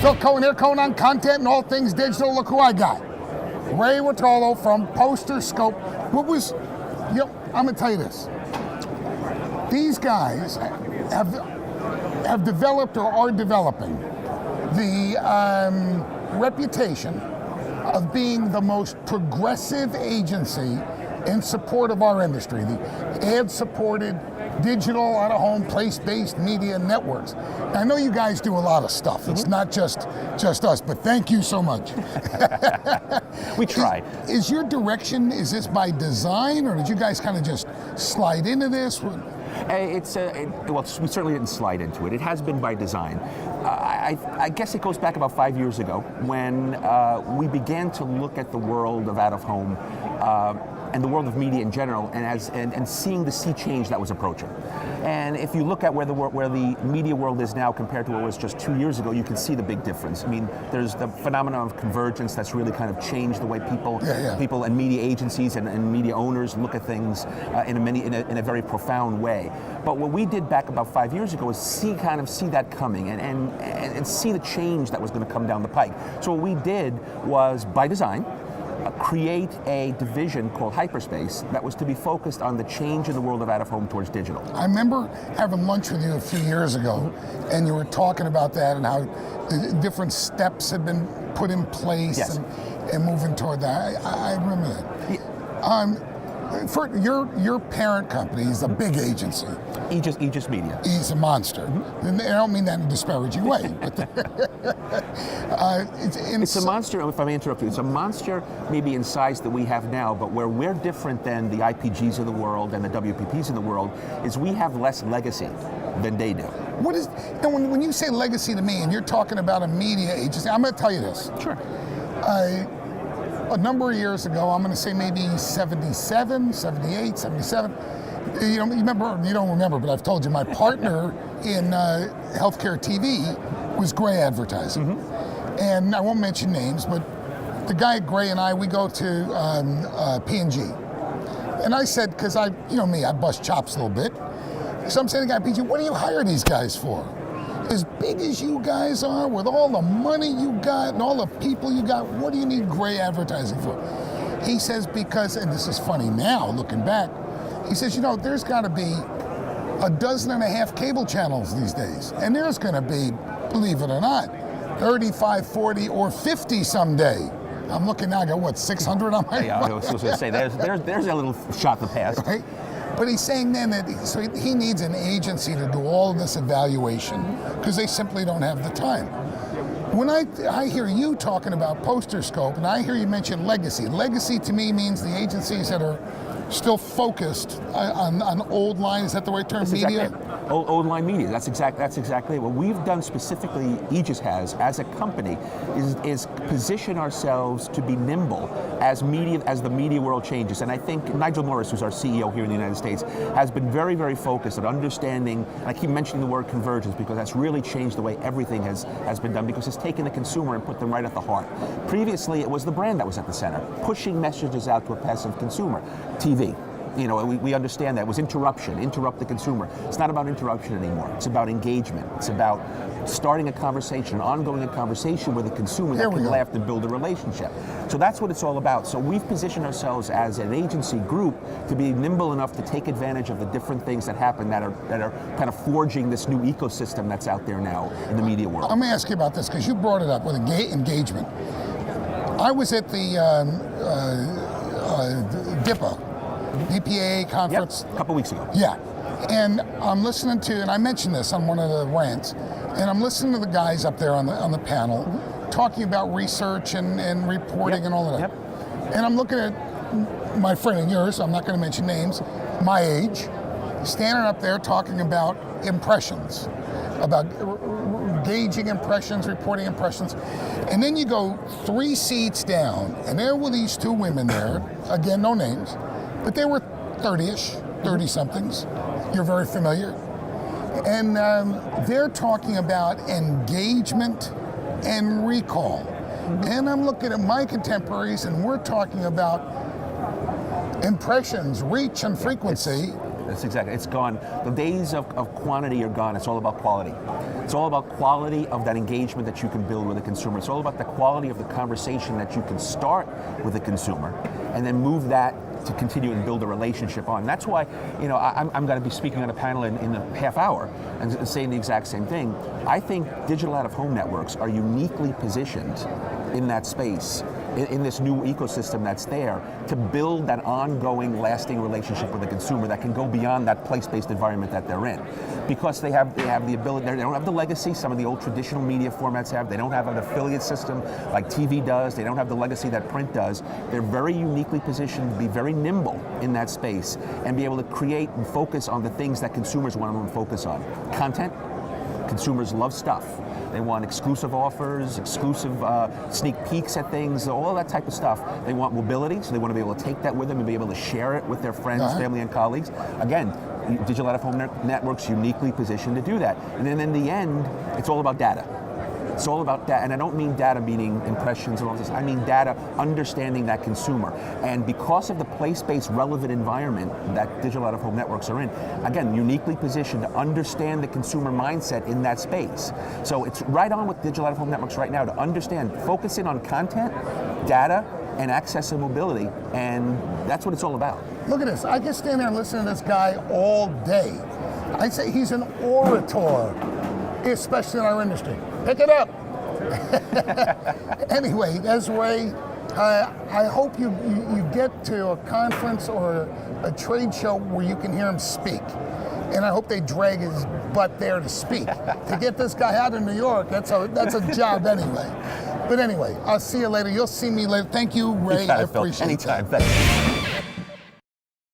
Phil Cohen here, Cohen on content and all things digital. Look who I got. Ray Rotolo from Posterscope. I'm going to tell you this. These guys have developed or are developing the reputation of being the most progressive agency in support of our industry, the ad-supported, digital, out-of-home, place-based media networks. I know you guys do a lot of stuff. It's not just us, but thank you so much. We try. Is your direction, is this by design, or did you guys kind of just slide into this? Well, we certainly didn't slide into it. It has been by design. I guess it goes back about 5 years ago when we began to look at the world of out-of-home and the world of media in general, and seeing the sea change that was approaching. And if you look at where the media world is now compared to what it was just 2 years ago, you can see the big difference. I mean, there's the phenomenon of convergence that's really kind of changed the way people and media agencies and media owners look at things in a very profound way. But what we did back about 5 years ago was see that coming and see the change that was going to come down the pike. So what we did was, by design, create a division called Hyperspace that was to be focused on the change in the world of out-of-home towards digital. I remember having lunch with you a few years ago, and you were talking about that and how the different steps had been put in place. Yes. and moving toward that. I remember that. Yeah. For your parent company is a big agency. Aegis Media. He's a monster. And I don't mean that in a disparaging way. But It's a monster, if I may interrupt you, it's a monster maybe in size that we have now, but where we're different than the IPGs of the world and the WPPs of the world is we have less legacy than they do. When you say legacy to me and you're talking about a media agency, I'm going to tell you this. Sure. A number of years ago, I'm going to say maybe 77, 78, 77. You don't remember, but I've told you, my partner in healthcare TV was Gray Advertising. And I won't mention names, but the guy Gray and I, we go to P&G. And I said, because I bust chops a little bit. So I'm saying to the guy, P&G, what do you hire these guys for? As big as you guys are, with all the money you got and all the people you got, what do you need Gray Advertising for? He says, because, and this is funny now, looking back, he says, there's got to be 12.5 cable channels these days. And there's going to be, believe it or not, 35, 40, or 50 someday. I'm looking now, I got what, 600 on my I was going to say, there's a little shot in the past. Right? But he's saying then that he needs an agency to do all of this evaluation because they simply don't have the time. When I hear you talking about Posterscope and I hear you mention legacy to me means the agencies that are still focused on old line, is that the right term, That's media? Exactly it. Old line media, that's exactly what we've done specifically, Aegis has, as a company, is position ourselves to be nimble as the media world changes. And I think Nigel Morris, who's our CEO here in the United States, has been very, very focused on understanding, and I keep mentioning the word convergence because that's really changed the way everything has been done, because it's taken the consumer and put them right at the heart. Previously, it was the brand that was at the center, pushing messages out to a passive consumer. TV. We understand that. It was interrupt the consumer. It's not about interruption anymore. It's about engagement. It's about starting a conversation, ongoing a conversation with a consumer that can laugh and build a relationship. So that's what it's all about. So we've positioned ourselves as an agency group to be nimble enough to take advantage of the different things that happen that are kind of forging this new ecosystem that's out there now in the media world. Let me ask you about this because you brought it up with engagement. I was at the DPA conference. Yep, a couple weeks ago. Yeah. And I'm listening to, and I mentioned this on one of the rants, and I'm listening to the guys up there on the panel talking about research and reporting and all of that. Yep. And I'm looking at my friend and yours, I'm not going to mention names, my age, standing up there talking about impressions, about gauging impressions, reporting impressions. And then you go 3 seats down, and there were these 2 women there, again, no names, but they were 30-ish, 30-somethings. You're very familiar. And they're talking about engagement and recall. And I'm looking at my contemporaries, and we're talking about impressions, reach, and frequency. That's exactly. It's gone. The days of quantity are gone. It's all about quality. It's all about quality of that engagement that you can build with a consumer. It's all about the quality of the conversation that you can start with a consumer, and then move that to continue and build a relationship on. That's why, I'm going to be speaking on a panel in a half hour and saying the exact same thing. I think digital out-of-home networks are uniquely positioned in that space, in this new ecosystem that's there, to build that ongoing, lasting relationship with the consumer that can go beyond that place-based environment that they're in. Because they have the ability, they don't have the legacy some of the old traditional media formats have. They don't have an affiliate system like TV does. They don't have the legacy that print does. They're very uniquely positioned to be very nimble in that space and be able to create and focus on the things that consumers want to focus on. Content. Consumers love stuff. They want exclusive offers, exclusive sneak peeks at things, all that type of stuff. They want mobility, so they want to be able to take that with them and be able to share it with their friends, family, and colleagues. Again, digital out-of-home networks uniquely positioned to do that. And then in the end, it's all about data. It's all about data, and I don't mean data meaning impressions and all this. I mean data understanding that consumer. And because of the place-based relevant environment that digital out-of-home networks are in, again, uniquely positioned to understand the consumer mindset in that space. So it's right on with digital out-of-home networks right now to understand, focus in on content, data, and access and mobility, and that's what it's all about. Look at this. I can stand there and listen to this guy all day. I say he's an orator, especially in our industry. Pick it up. Anyway, Desiree, I hope you get to a conference or a trade show where you can hear him speak. And I hope they drag his butt there to speak. To get this guy out of New York, that's a job anyway. But anyway, I'll see you later. You'll see me later. Thank you, Ray. I appreciate it. Anytime. Thanks.